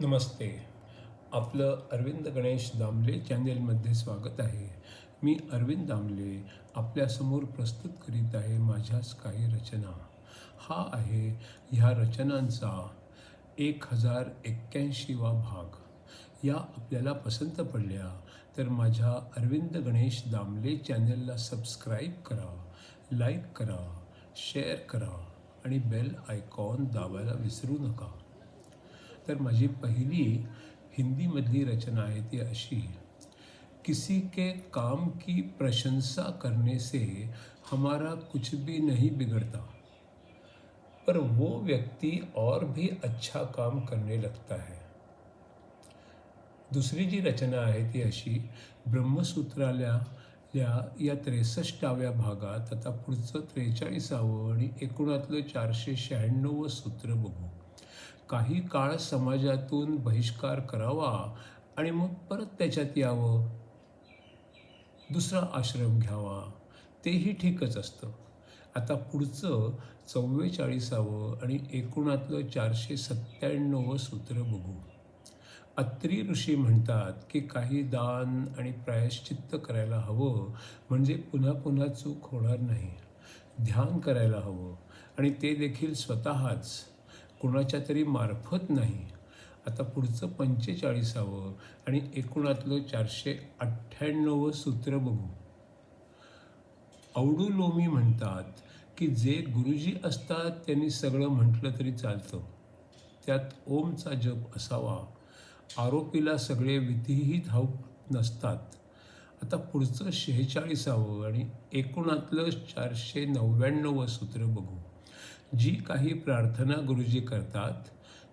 नमस्ते. आपलं अरविंद गणेश दामले चॅनेलमध्ये स्वागत आहे. मी अरविंद दामले आपल्यासमोर प्रस्तुत करीत आहे माझ्याच काही रचना. हा आहे ह्या रचनांचा 1081वा भाग. या आपल्याला पसंत पडल्या तर माझ्या अरविंद गणेश दामले चॅनेलला सबस्क्राईब करा, लाईक करा, शेअर करा आणि बेल आयकॉन दाबायला विसरू नका. तर माझी पहिली हिंदीमधली रचना आहे ती अशी: किसी के काम की प्रशंसा करने से हमारा कुछ भी नहीं बिगड़ता, पर वो व्यक्ति और भी अच्छा काम करने लगता है. दुसरी जी रचना आहे ती अशी: ब्रह्मसूत्राल्या या 63व्या भागात आता पुढचं 43वं आणि एकूणातलं 496वं सूत्र बघू. काही काळ समाजातून बहिष्कार करावा आणि मग परत त्याच्यात यावं, दुसरा आश्रम घ्यावा, तेही ठीकच असतं. आता पुढचं 44वं आणि एकूणातलं 497वं सूत्र बघू. अत्री ऋषी म्हणतात की काही दान आणि प्रायश्चित्त करायला हवं, म्हणजे पुन्हा पुन्हा चूक होणार नाही. ध्यान करायला हवं आणि ते देखील स्वतःच, कुणाच्या तरी मार्फत नाही. आता पुढचं 45वं आणि एकूणातलं 498वं सूत्र बघू. औडुलोमी म्हणतात की जे गुरुजी असतात त्यांनी सगळं म्हटलं तरी चालतं, त्यात ओमचा जप असावा. आरोपीला सगळे विधीही ठाऊक नसतात. आता पुढचं 46वं आणि एकूणातलं 499वं सूत्र बघू. जी काही प्रार्थना गुरुजी करतात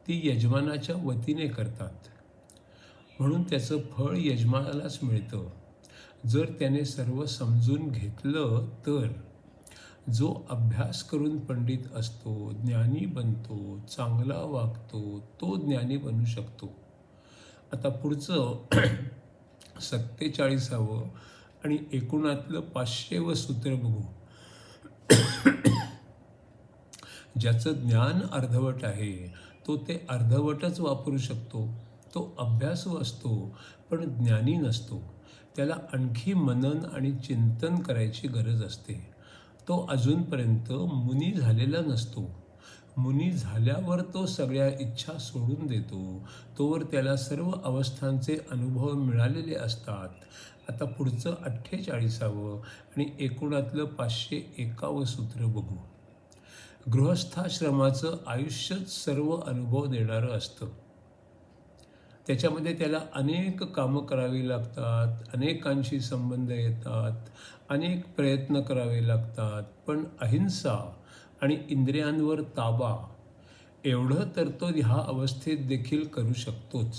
ती यजमानाच्या वतीने करतात, म्हणून त्याचं फळ यजमानालाच मिळतं, जर त्याने सर्व समजून घेतलं तर. जो अभ्यास करून पंडित असतो, ज्ञानी बनतो, चांगला वागतो, तो ज्ञानी बनू शकतो. आता पुढचं 47वं आणि एकूणातलं 500वं सूत्र बघू. ज्याचं ज्ञान अर्धवट आहे तो ते अर्धवटच वापरू शकतो. तो अभ्यासू असतो पण ज्ञानी नसतो. त्याला आणखी मनन आणि चिंतन करायची गरज असते. तो अजूनपर्यंत मुनी झालेला नसतो. मुनी झाल्यावर तो सगळ्या इच्छा सोडून देतो, तोवर त्याला सर्व अवस्थांचे अनुभव मिळालेले असतात. आता पुढचं 48वं आणि एकूणातलं 501वं सूत्र बघू. गृहस्थाश्रमाचं आयुष्यच सर्व अनुभव देणारं असतं. त्याच्यामध्ये त्याला अनेक कामं करावी लागतात, अनेकांशी संबंध येतात, अनेक प्रयत्न करावे लागतात, पण अहिंसा आणि इंद्रियांवर ताबा एवढं तर तो ह्या अवस्थेत देखील करू शकतोच.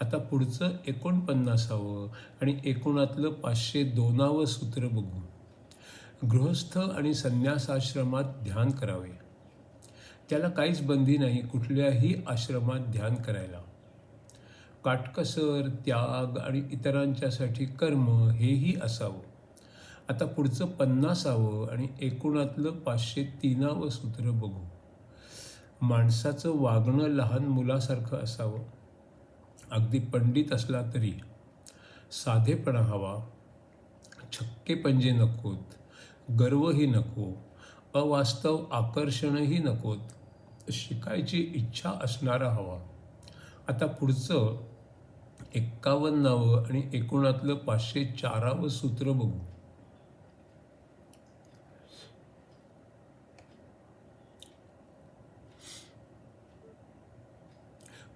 आता पुढचं 49वं आणि एकूणातलं 502वं सूत्र बघू. गृहस्थ आणि संन्यासाश्रमात ध्यान करावे. त्याला काहीच बंदी नाही कुठल्याही आश्रमात ध्यान करायला. काटकसर, त्याग आणि इतरांच्यासाठी कर्म हेही असावं. आता पुढचं 50वं आणि एकूणातलं 503वं सूत्र बघू. माणसाचं वागणं लहान मुलासारखं असावं. अगदी पंडित असला तरी साधेपणा हवा, छक्के पंजे नकोत, गर्वही नको, अवास्तव आकर्षणही नकोत, शिकायची इच्छा असणारा हवा. आता पुढचं 51वं आणि एकूणातलं 504वं सूत्र बघू.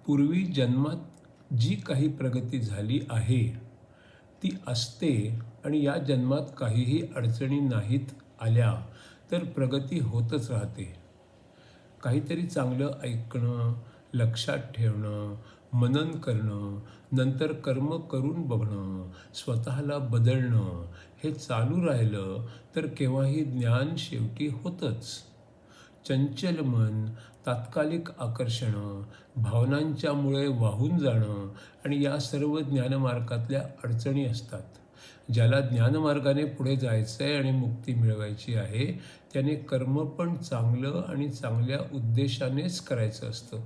पूर्वी जन्मात जी काही प्रगती झाली आहे ती असते आणि या जन्मात काहीही अडचणी नाहीत आल्या तर प्रगती होतच राहते. काहीतरी चांगलं ऐकणं, लक्षात ठेवणं, मनन करणं, नंतर कर्म करून बघणं, स्वतःला बदलणं हे चालू राहिलं तर केव्हाही ज्ञान शेवटी होतंच. चंचल मन, तात्कालिक आकर्षणं, भावनांच्यामुळे वाहून जाणं आणि या सर्व ज्ञानमार्गातल्या अडचणी असतात. ज्याला ज्ञानमार्गाने पुढे जायचं आहे आणि मुक्ती मिळवायची आहे त्याने कर्म पण चांगलं आणि चांगल्या उद्देशानेच करायचं असतं.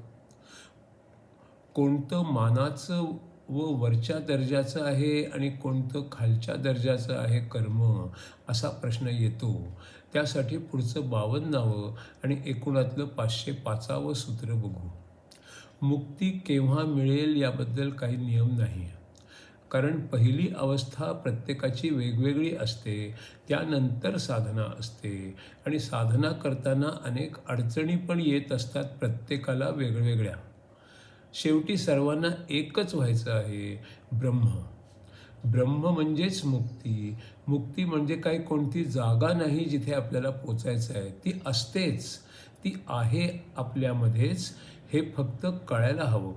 कोणतं मानाचं व वरच्या दर्जाचं आहे आणि कोणतं खालच्या दर्जाचं आहे कर्म, असा प्रश्न येतो. त्यासाठी पुढचं 52वं आणि एकूणातलं 505वं सूत्र बघू. मुक्ती केव्हा मिळेल याबद्दल काही नियम नाही. कारण पहिली अवस्था प्रत्येकाची वेगवेगळी असते, त्यानंतर साधना असते आणि साधना करताना अनेक अडचणी पण येत असतात, प्रत्येकाला वेगवेगळ्या. शेवटी सर्वांना एकच व्हायचं आहे, ब्रह्म. ब्रह्म म्हणजेच मुक्ती. मुक्ती म्हणजे काही कोणती जागा नाही जिथे आपल्याला पोचायचं आहे, ती असतेच, ती आहे आपल्यामध्येच, हे फक्त कळायला हवं.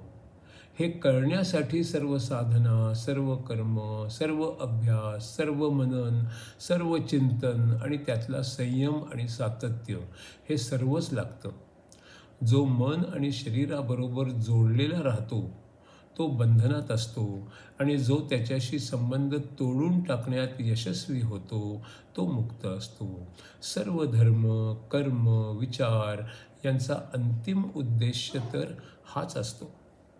हे कळण्यासाठी सर्व साधना, सर्व कर्म, सर्व अभ्यास, सर्व मनन, सर्व चिंतन आणि त्यातला संयम आणि सातत्य, हे सर्वच लागतं. जो मन आणि शरीराबरोबर जोडलेला राहतो तो बंधनात असतो आणि जो त्याच्याशी संबंध तोडून टाकण्यात यशस्वी होतो तो मुक्त असतो. सर्व धर्म, कर्म, विचार यांचा अंतिम उद्देश तर हाच असतो.